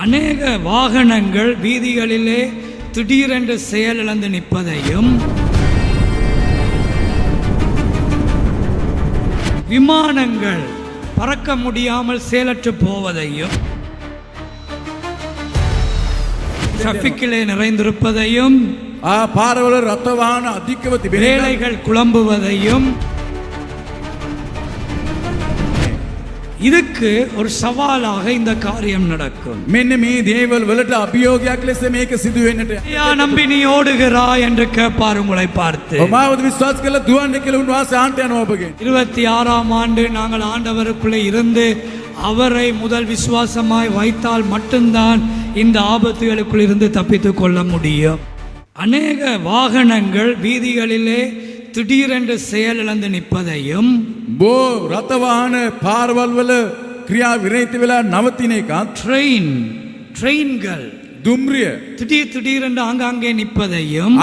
அநேக வாகனங்கள் வீதிகளிலே திடீரென்று செயலிழந்து நிற்பதையும், விமானங்கள் பறக்க முடியாமல் செயலற்று போவதையும், டிராபிக்கிலே நிறைந்திருப்பதையும், வேலைகள் குழம்புவதையும், இதுக்கு ஒரு சவாலாக இந்த காரியம் நடக்கும். நம்பி நீ ஓடுகிறாய் என்று கேட்பார் உங்களை பார்த்து. 26ஆம் ஆண்டு நாங்கள் ஆண்டவருக்குள்ளே இருந்து அவரை முதல் விசுவாசமாய் வைத்தால் மட்டும்தான் இந்த ஆபத்துகளுக்குள் இருந்து தப்பித்துக் கொள்ள முடியும். அநேக வாகனங்கள் வீதிகளிலே திடீரென்று செயலிழந்து நிற்பதையும், ட்ரெயின்கள் திடீரென்று ஆங்காங்கே நிற்பதையும்,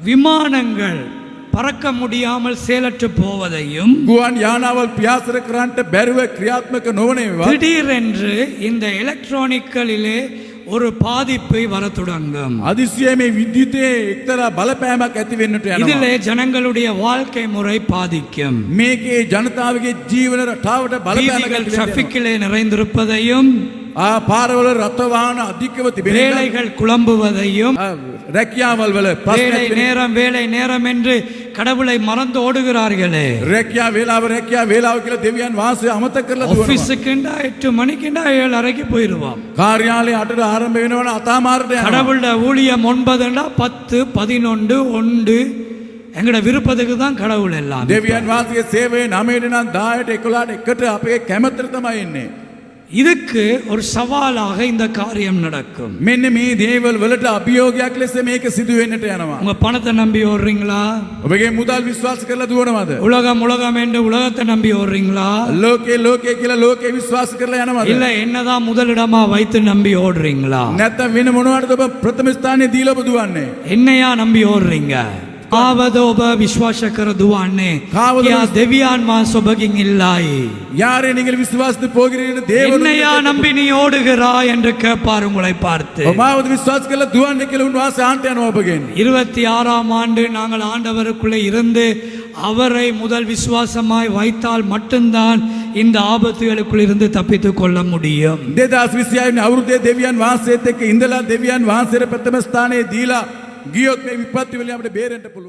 விமானங்கள் பறக்க முடியாமல் செயலற்று போவதையும், திடீரென்று இந்த எலக்ட்ரானிக்களிலே ஒரு பாதிப்பை வர தொடங்கும். இதிலே ஜனங்களுடைய வாழ்க்கை முறை பாதிக்கும். டிராபிக்கிலே நிறைந்திருப்பதையும், வேலைகள் குழம்புவதையும், வேலை நேரம் என்று கடவுளை மறந்து ஓடுகிறார்களே. 8 மணிக்குண்டா 7:30 போயிருவான். கடவுளோட ஊழியம் 9ண்டா 10, 11, 1 எங்கட விருப்பத்துக்கு தான் கடவுள் எல்லாம். இதுக்கு ஒரு சவாலாக இந்த காரியம் நடக்கும். உங்க பணத்தை நம்பி ஓடுறீங்களா? உலகம் என்று உலகத்தை நம்பி ஓடுறீங்களா? இல்ல என்னதான் முதலிடமா வைத்து நம்பி ஓடுறீங்களா? என்னையா நம்பி ஓடுறீங்க? விசுவாச கருதுவானே தேவியான் யாரை நீங்கள் விசுவாசித்து போகிறீர்கள் என்னையா நம்பி நீ ஓடுகிறாய் என்று கேட்பார் உங்களை பார்த்து. 26ஆம் ஆண்டு நாங்கள் ஆண்டவருக்குள்ளே இருந்து அவரை முதல் விசுவாசமாய் வைத்தால் மட்டும்தான் இந்த ஆபத்துகளுக்குள் இருந்து தப்பித்துக் கொள்ள முடியும். 2020 අවුරුද්දේ දෙවියන් වහන්සේත් එක්ක ඉඳලා දෙවියන් වහන්සේට ප්‍රථම ස්ථානයේ දීලා ගියොත් මේ විපත්ති වලින් අපිට බේරෙන්න පුළුවන්.